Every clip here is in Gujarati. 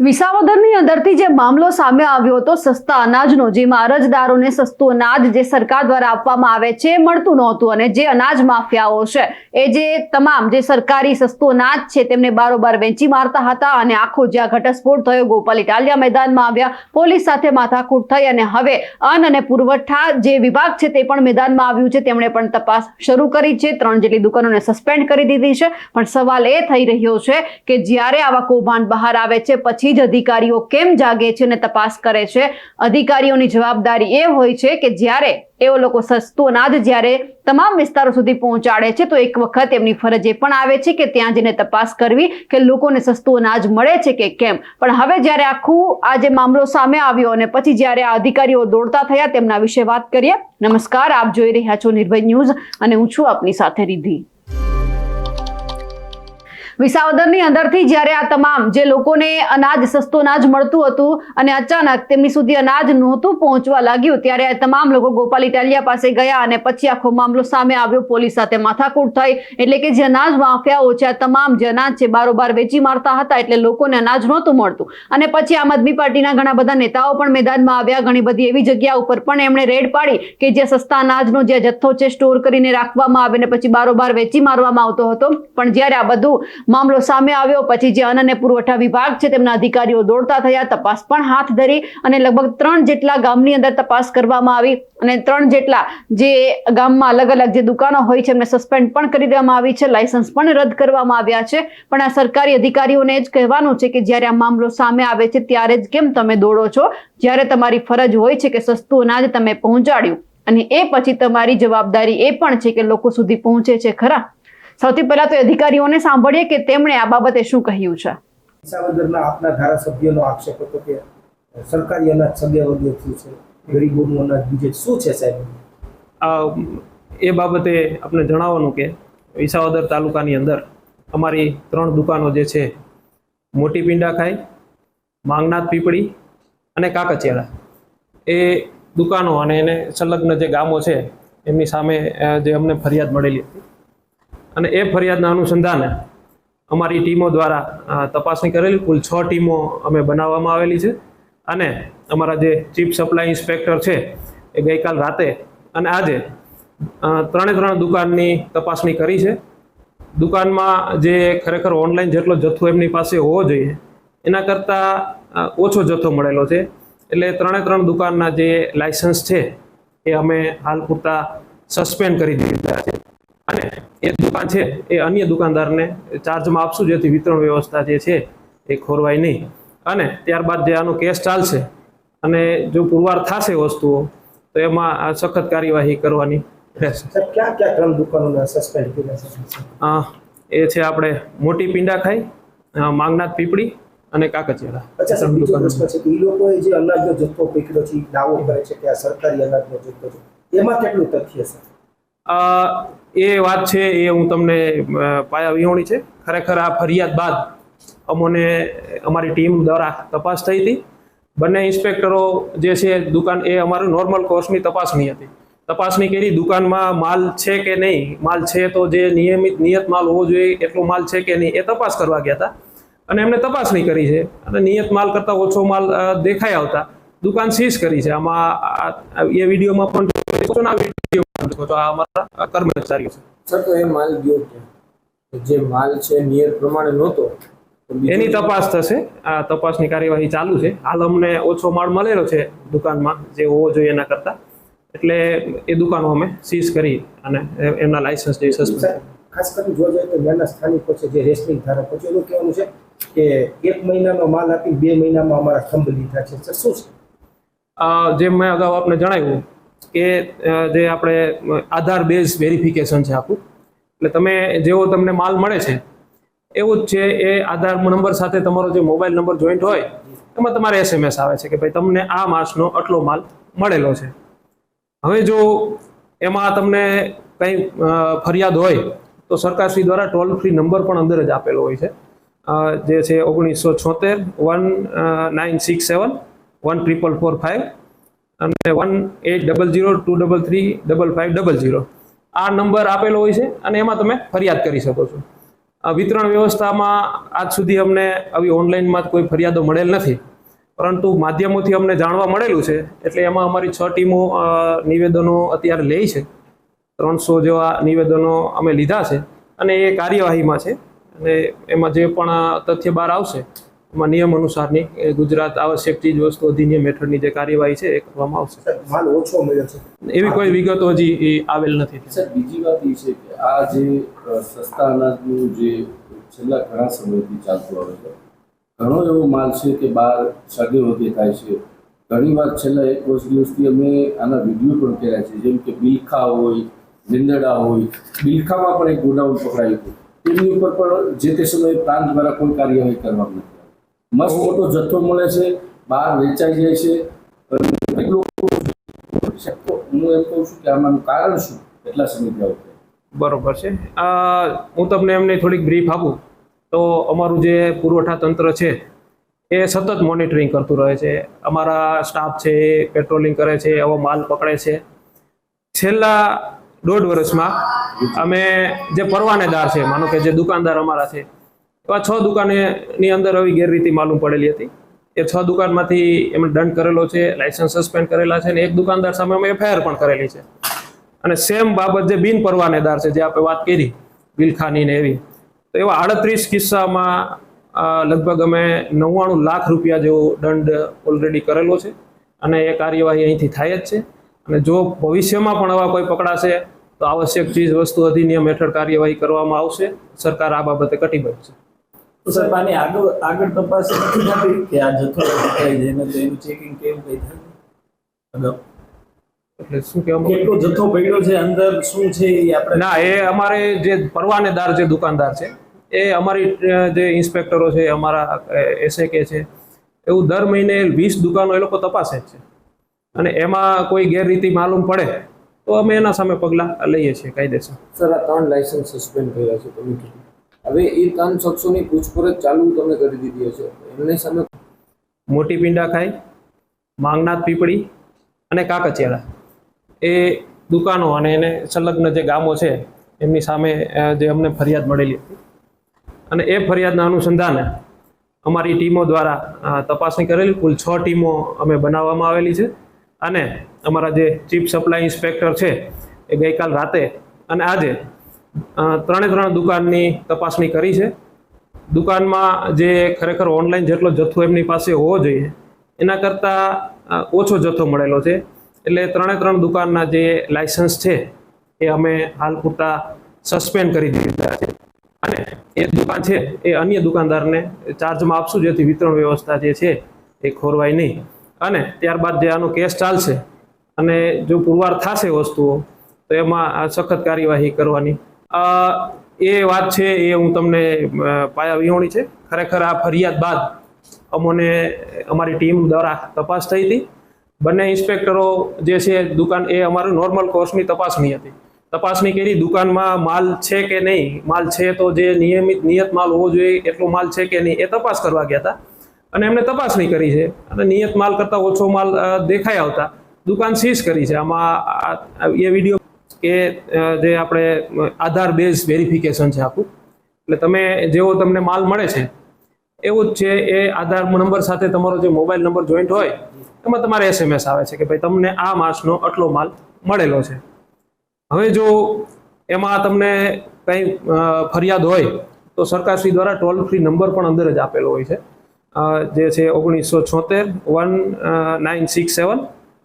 વિસાવદરની અંદરથી જે મામલો સામે આવ્યો હતો સસ્તા અનાજનો, જેમાં અરજદારોને સસ્તું અનાજ જે સરકાર દ્વારા આપવામાં આવે છે મળતું નહોતું, અને જે અનાજ માફિયાઓ છે એ જે તમામ જે સરકારી સસ્તું અનાજ છે તેમને બારોબાર વેચી મારતા હતા, અને આખો જ્યાં ઘટસ્ફોટ થયો, ગોપાલ ઇટાલિયા મેદાનમાં આવ્યા, પોલીસ સાથે માથાકૂટ થઈ, અને હવે અન્ન અને પુરવઠા જે વિભાગ છે તે પણ મેદાનમાં આવ્યું છે. તેમણે પણ તપાસ શરૂ કરી છે. 3 જેટલી દુકાનોને સસ્પેન્ડ કરી દીધી છે. પણ સવાલ એ થઈ રહ્યો છે કે જ્યારે આવા કૌભાંડ બહાર આવે છે પછી જ અધિકારીઓ કેમ જાગે છે અને તપાસ કરે છે? અધિકારીઓની જવાબદારી એ હોય છે કે જ્યારે એઓ લોકો સસ્તું અનાજ જ્યારે તમામ વિસ્તારો સુધી પહોંચાડે છે તો એક વખત એમની ફરજ એ પણ આવે છે કે ત્યાં જઈને તપાસ કરવી કે લોકોને સસ્તું અનાજ મળે છે કે કેમ. પણ હવે જ્યારે આખું આ જે મામલો સામે આવ્યો અને પછી જ્યારે આ અધિકારીઓ દોડતા થયા, તેમના વિશે વાત કરીએ. નમસ્કાર, આપ જોઈ રહ્યા છો નિર્ભય ન્યૂઝ અને હું છું આપની સાથે રિદ્ધિ. વિસાવદરની અંદરથી જ્યારે આ તમામ જે લોકોને અનાજ સસ્તું અનાજ મળતું હતું અને અચાનક તેમની સુધી અનાજ નહોતું પહોંચવા લાગ્યું, ત્યારે આ તમામ લોકો ગોપાલ ઇટાલિયા પાસે ગયા અને પછી આખો મામલો સામે આવ્યો. પોલીસ સાથે માથાકૂટ થઈ, એટલે કે જે અનાજ માફિયાઓ છે આ તમામ જે અનાજ છે બારોબાર વેચી મારતા હતા, એટલે લોકોને અનાજ નહોતું મળતું. અને પછી આમ આદમી પાર્ટીના ઘણા બધા નેતાઓ પણ મેદાનમાં આવ્યા. ઘણી બધી એવી જગ્યા ઉપર પણ એમણે રેડ પાડી કે જે સસ્તા અનાજનો જે જથ્થો છે સ્ટોર કરીને રાખવામાં આવે અને પછી બારોબાર વેચી મારવામાં આવતો હતો. પણ જ્યારે આ બધું મામલો સામે આવ્યો પછી જે અન્ન અને પુરવઠા વિભાગ છે તેમના અધિકારીઓ દોડતા થયા, તપાસ પણ હાથ ધરી, અને લગભગ 3 જેટલા ગામની અંદર તપાસ કરવામાં આવી, અને 3 જેટલા જે ગામમાં અલગ અલગ જે દુકાનો હોય છે એમને સસ્પેન્ડ પણ કરી દેવામાં આવી છે, લાયસન્સ પણ રદ કરવામાં આવ્યા છે. પણ આ સરકારી અધિકારીઓને જ કહેવાનું છે કે જ્યારે આ મામલો સામે આવે છે ત્યારે જ કેમ તમે દોડો છો, જ્યારે તમારી ફરજ હોય છે કે સસ્તું અનાજ તમે પહોંચાડ્યું, અને એ પછી તમારી જવાબદારી એ પણ છે કે લોકો સુધી પહોંચે છે ખરા. સૌથી પહેલા તો અધિકારીઓને સાંભળીએ કે તેમણે આ બાબતે શું કહ્યું છે. વિસાવદરના આપના ધારાસભ્યનો આક્ષેપ હતો કે સરકારી અનાજ સગે વગે થયું છે, ગરીબોનું અનાજ બીજે શું છે સાહેબ? એ બાબતે આપણે જણાવવાનું કે વિસાવદર તાલુકાની અંદર અમારી 3 દુકાનો જે છે, મોટી પિંડાખાઈ, માંગનાથ પીપળી અને કાકચિયાળા, એ દુકાનો અને એને સંલગ્ન જે ગામો છે એમની સામે જે અમને ફરિયાદ મળેલી હતી, અને એ ફરિયાદના અનુસંધાને અમારી ટીમો દ્વારા તપાસણી કરેલી. કુલ 6 ટીમો અમે બનાવવામાં આવેલી છે, અને અમારા જે ચીફ સપ્લાય ઇન્સ્પેક્ટર છે એ ગઈકાલ રાતે અને આજે 3 દુકાનની તપાસણી કરી છે. દુકાનમાં જે ખરેખર ઓનલાઈન જેટલો જથ્થો એમની પાસે હોવો જોઈએ એના કરતાં ઓછો જથ્થો મળેલો છે. એટલે 3 દુકાનના જે લાયસન્સ છે એ અમે હાલ પૂરતા સસ્પેન્ડ કરી દીધા છે, અને એ દુકાન છે એ અન્ય દુકાનદારને ચાર્જમાં આપશું, જેથી વિતરણ વ્યવસ્થા જે છે એ ખોરવાય નહીં. અને ત્યારબાદ જે આનો કેસ ચાલશે અને જો પુરવાર થશે વસ્તુઓ તો એમાં સખત કાર્યવાહી કરવાની રહેશે. ક્યાં ક્યાં 3 દુકાનોને સસ્પેન્ડ કર્યા છે? એ છે આપણે મોટી પિંડાખાઈ, માંગનાથ પીપળી અને કાકચિયાળા. અચ્છા, બીજો પ્રશ્ન છે કે એ લોકોએ જે અનાજનો જથ્થો પકડ્યો છે, દાવો કરે છે કે આ સરકારી અનાજનો જથ્થો છે, એમાં કેટલું તથ્ય છે? એ વાત છે એ હું તમને પાયા વિહોણી છે. ખરેખર આ ફરિયાદ બાદ અમોને અમારી ટીમ દ્વારા તપાસ થઈ હતી. બંને ઇન્સ્પેક્ટરો જે છે દુકાન, એ અમારું નોર્મલ કોર્સની તપાસણી હતી. તપાસણી કરી, દુકાનમાં માલ છે કે નહીં, માલ છે તો જે નિયત માલ હોવો જોઈએ એટલો માલ છે કે નહીં એ તપાસ કરવા ગયા હતા, અને એમને તપાસણી કરી છે, અને નિયત માલ કરતાં ઓછો માલ દેખાઈ આવતા દુકાન સીઝ કરી છે. આમાં એ વિડીયોમાં પણ અમારા કર્મચારીઓ છે. સર, તો એ માલ ગયો જે માલ છે નિયત પ્રમાણે નહોતો, એની તપાસ થશે. આ તપાસની કાર્યવાહી ચાલુ છે. હાલ અમને ઓછો માલ મળેલો છે દુકાનમાં જે હોવો જોઈએ એના કરતા, એટલે એ દુકાનો અમે સીઝ કરી અને એમના લાયસન્સ જે સસ્પેન્ડ. ખાસ કરીને જોવા જાય તો નાના સ્થાનિકો છે જે રેશનિંગ ધારકો છે, એનું કહેવાનું છે કે 1 મહિનાનો માલ આપી 2 મહિનામાં અમારા થંભ લીધા છે. સર, શું છે? જેમ મેં અગાઉ આપને જણાવ્યું કે જે આપણે આધાર બેઝ વેરિફિકેશન છે આખું, એટલે તમે જેવો તમને માલ મળે છે એવું જ છે. એ આધાર નંબર સાથે તમારો જે મોબાઈલ નંબર જોઈન્ટ હોય એમાં તમારે SMS આવે છે કે ભાઈ તમને આ માસનો આટલો માલ મળેલો છે. હવે જો એમાં તમને કંઈ ફરિયાદ હોય તો સરકારશ્રી દ્વારા ટોલ ફ્રી નંબર પણ અંદર જ આપેલો હોય છે, જે છે 1976 1967 14445 અને 1800 233 5500. આ નંબર આપેલો હોય છે, અને એમાં તમે ફરિયાદ કરી શકો છો. વિતરણ વ્યવસ્થામાં આજ સુધી અમને આવી ઓનલાઈનમાં કોઈ ફરિયાદો મળેલ નથી, પરંતુ માધ્યમોથી અમને જાણવા મળેલું છે. એટલે એમાં અમારી 6 ટીમો નિવેદનો અત્યારે લે છે. 300 જેવા નિવેદનો અમે લીધા છે અને એ કાર્યવાહીમાં છે. અને એમાં જે પણ તથ્ય બહાર આવશે એમાં નિયમ અનુસારની ગુજરાત આવશ્યક ચીજ વસ્તુ અધિનિયમ હેઠળની જે કાર્યવાહી છે એ કરવામાં આવશે. સર, માલ ઓછો મળ્યો છે. એવી કોઈ વિગતો હજી આવેલ નથી. સર, બીજી વાત એ છે કે આ જે સસ્તા અનાજનું જે છેલ્લા ઘણા સમયથી ચાલતું આવે છે, ઘણો એવો માલ છે કે બહાર સગે વગે થાય છે. ઘણી વાર છેલ્લા 1 વર્ષ દિવસથી અમે આના વિડીયો પણ કર્યા છે, જેમ કે બિલખા હોય, લીંદડા હોય. બિલખામાં પણ એક ગોડાઉન પકડાયું હતું, તેની ઉપર પણ જે તે સમયે પ્રાંત દ્વારા કોઈ કાર્યવાહી કરવામાં નથી આવી. મસ્ત મોટો જથ્થો મળે છે, બહાર વેચાઈ જાય છે. હું એમ કહું છું કે આમાંનું કારણ શું, એટલા સમયથી આવું થાય? બરોબર છે. હું તમને એમની થોડીક બ્રીફ આપું તો અમારું જે પુરવઠા તંત્ર છે એ સતત મોનિટરિંગ કરતું રહે છે. અમારા સ્ટાફ છે એ પેટ્રોલિંગ કરે છે, આવો માલ પકડે છે. છેલ્લા 1.5 વર્ષમાં અમે જે પરવાનેદાર છે, માનો કે જે દુકાનદાર અમારા છે, એવા 6 દુકાનની અંદર આવી ગેરરીતિ માલુમ પડેલી હતી. એ 6 દુકાનમાંથી એમણે દંડ કરેલો છે, લાયસન્સ સસ્પેન્ડ કરેલા છે, અને એક દુકાનદાર સામે અમે FIR પણ કરેલી છે. અને સેમ બાબત જે બિન પરવાનેદાર છે, જે આપણે વાત કરી બિલખાની ને એવી, તો એવા 38 કિસ્સામાં લગભગ અમે 99 લાખ રૂપિયા જેવો દંડ ઓલરેડી કરેલો છે. અને એ કાર્યવાહી અહીંથી થાય જ છે. અને જો ભવિષ્યમાં પણ આવા કોઈ પકડાશે તો આવશ્યક ચીજ વસ્તુ અધિનિયમ હેઠળ કાર્યવાહી કરવામાં આવશે. સરકાર આ બાબતે કટિબદ્ધ છે. તો સાહેબ, આની આગળ તપાસ નથી થતી કે આ જથ્થો પકડાઈ જાય ને તો એનું ચેકિંગ કેવું કઈ થાય અગાઉ? એટલે શું કહેવામાં કેટલો જથ્થો પડ્યો છે, અંદર શું છે એ આપણે ના, એ અમારે જે પરવાનેદાર જે દુકાનદાર છે એ અમારી જે ઇન્સ્પેક્ટરો છે, અમારા SAK છે, એવું દર મહિને 20 દુકાનો એ લોકો તપાસે જ છે. અને એમાં કોઈ ગેરરીતિ માલુમ પડે તો અમે એના સામે પગલાં લઈએ છીએ કાયદેસર. સર, આ 3 લાયસન્સ સસ્પેન્ડ કર્યા છે તમે કીધું. હવે એ 3 શખ્સોની પૂછપરછ ચાલુ તમે કરી દીધી હશે, એમની સામે મોટી પિંડાખાઈ, માંગનાથ પીપળી અને કાકચિયાળા એ દુકાનો અને એને સંલગ્ન જે ગામો છે એમની સામે જે અમને ફરિયાદ મળેલી હતી, અને એ ફરિયાદના અનુસંધાને અમારી ટીમો દ્વારા તપાસણી કરેલી. કુલ 6 ટીમો અમે બનાવવામાં આવેલી છે. અને અમારા જે ચીફ સપ્લાય ઇન્સ્પેક્ટર છે એ ગઈકાલ રાતે અને આજે 3 દુકાનની તપાસણી કરી છે. દુકાનમાં જે ખરેખર ઓનલાઈન જેટલો જથ્થો એમની પાસે હોવો જોઈએ એના કરતાં ઓછો જથ્થો મળેલો છે. એટલે 3 દુકાનના જે લાયસન્સ છે એ અમે હાલ પૂરતા સસ્પેન્ડ કરી દીધા છે. અને એ દુકાન છે એ અન્ય દુકાનદારને ચાર્જમાં આપશું, જેથી વિતરણ વ્યવસ્થા જે છે એ ખોરવાય નહીં. અને ત્યારબાદ જે આનો કેસ ચાલશે અને જો પુરવાર થશે વસ્તુઓ તો એમાં સખત કાર્યવાહી કરવાની એ વાત છે એ હું તમને પાયા વિહોણી છે. ખરેખર આ ફરિયાદ બાદ અમોને અમારી ટીમ દ્વારા તપાસ થઈ હતી. બંને ઇન્સ્પેક્ટરો જે છે દુકાન એ અમારું નોર્મલ કોર્સની તપાસણી હતી. તપાસણી કરી, દુકાનમાં માલ છે કે નહીં, માલ છે તો જે નિયત માલ હોવો જોઈએ એટલો માલ છે કે નહીં એ તપાસ કરવા ગયા હતા. અને એમને તપાસણી કરી છે અને નિયત માલ કરતાં ઓછો માલ દેખાઈ આવતા દુકાન સીઝ કરી છે. આમાં એ વિડીયો કે જે આપણે આધાર બેઝ વેરિફિકેશન છે આખું. એટલે તમે જેવો તમને માલ મળે છે એવું જ છે. એ આધાર નંબર સાથે તમારો જે મોબાઈલ નંબર જોઈન્ટ હોય એમાં તમારે SMS આવે છે કે ભાઈ તમને આ માસનો આટલો માલ મળેલો છે. હવે જો એમાં તમને કંઈ ફરિયાદ હોય તો સરકારશ્રી દ્વારા ટોલ ફ્રી નંબર પણ અંદર જ આપેલો હોય છે, જે છે 1976 1967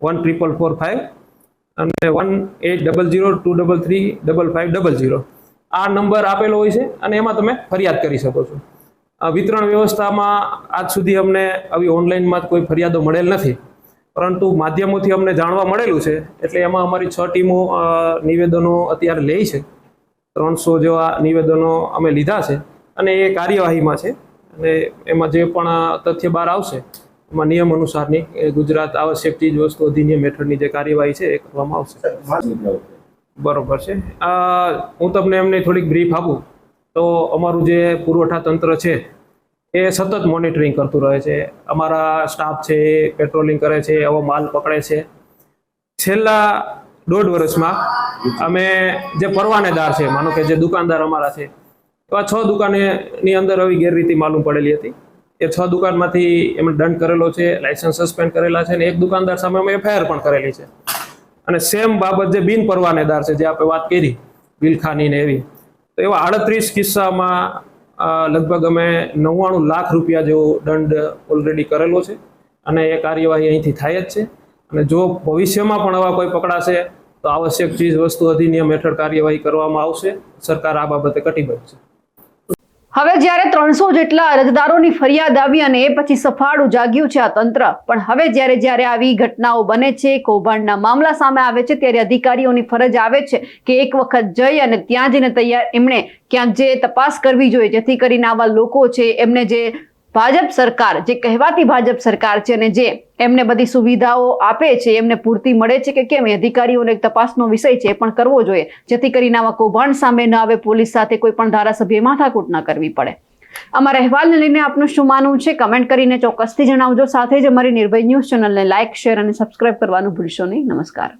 14445 અને 1800233550. આ નંબર આપેલો હોય છે અને એમાં તમે ફરિયાદ કરી શકો છો. વિતરણ વ્યવસ્થામાં આજ સુધી અમને આવી ઓનલાઈનમાં કોઈ ફરિયાદો મળેલ નથી, પરંતુ માધ્યમોથી અમને જાણવા મળેલું છે. એટલે એમાં અમારી 6 ટીમો નિવેદનો અત્યારે લે છે. 300 જેવા નિવેદનો અમે લીધા છે અને એ કાર્યવાહીમાં છે. અને એમાં જે પણ તથ્ય બહાર આવશે એમાં નિયમ અનુસારની ગુજરાત આવશ્યક ચીજ વસ્તુ અધિનિયમ હેઠળની જે કાર્યવાહી છે એ કરવામાં આવશે. બરોબર છે. હું તમને એમની થોડીક બ્રીફ આપું તો અમારું જે પુરવઠા તંત્ર છે એ સતત મોનિટરિંગ કરતું રહે છે. અમારા સ્ટાફ છે એ પેટ્રોલિંગ કરે છે, આવો માલ પકડે છે. છેલ્લા 1.5 વર્ષમાં અમે જે પરવાનેદાર છે, માનો કે જે દુકાનદાર અમારા છે, એવા 6 દુકાનની અંદર આવી ગેરરીતિ માલુમ પડેલી હતી. એ 6 દુકાનમાંથી એમણે દંડ કરેલો છે, લાયસન્સ સસ્પેન્ડ કરેલા છે, અને એક દુકાનદાર સામે અમે FIR પણ કરેલી છે. અને સેમ બાબત જે બિન પરવાનેદાર છે, જે આપણે વાત કરી બિલખાની ને એવી, તો એવા 38 કિસ્સામાં લગભગ અમે 99 લાખ રૂપિયા જેવો દંડ ઓલરેડી કરેલો છે. અને એ કાર્યવાહી અહીંથી થાય જ છે. અને જો ભવિષ્યમાં પણ આવા કોઈ પકડાશે તો આવશ્યક ચીજ વસ્તુ અધિનિયમ હેઠળ કાર્યવાહી કરવામાં આવશે. સરકાર આ બાબતે કટિબદ્ધ છે. હવે જ્યારે 300 જેટલા અરજદારોની ફરિયાદ આવી અને એ પછી સફાળું જાગ્યું છે આ તંત્ર, પણ હવે જ્યારે આવી ઘટનાઓ બને છે, કૌભાંડના મામલા સામે આવે છે, ત્યારે અધિકારીઓની ફરજ આવે છે કે એક વખત જઈ અને ત્યાં જઈને એમણે ક્યાંક જે તપાસ કરવી જોઈએ, જેથી કરીને આવા લોકો છે એમને જે ભાજપ સરકાર, જે કહેવાતી ભાજપ સરકાર છે અને જે એમને બધી સુવિધાઓ આપે છે, એમને પૂરતી મળે છે કે કેમ, એ અધિકારીઓને એક તપાસનો વિષય છે, એ પણ કરવો જોઈએ, જેથી કરીને આવા કૌભાંડ સામે ન આવે, પોલીસ સાથે કોઈ પણ ધારાસભ્ય માથાકૂટ ન કરવી પડે. અમારા અહેવાલને લઈને આપનું શું માનવું છે કમેન્ટ કરીને ચોક્કસથી જણાવજો. સાથે જ અમારી નિર્ભય ન્યૂઝ ચેનલને લાઇક, શેર અને સબસ્ક્રાઇબ કરવાનું ભૂલશો નહીં. નમસ્કાર.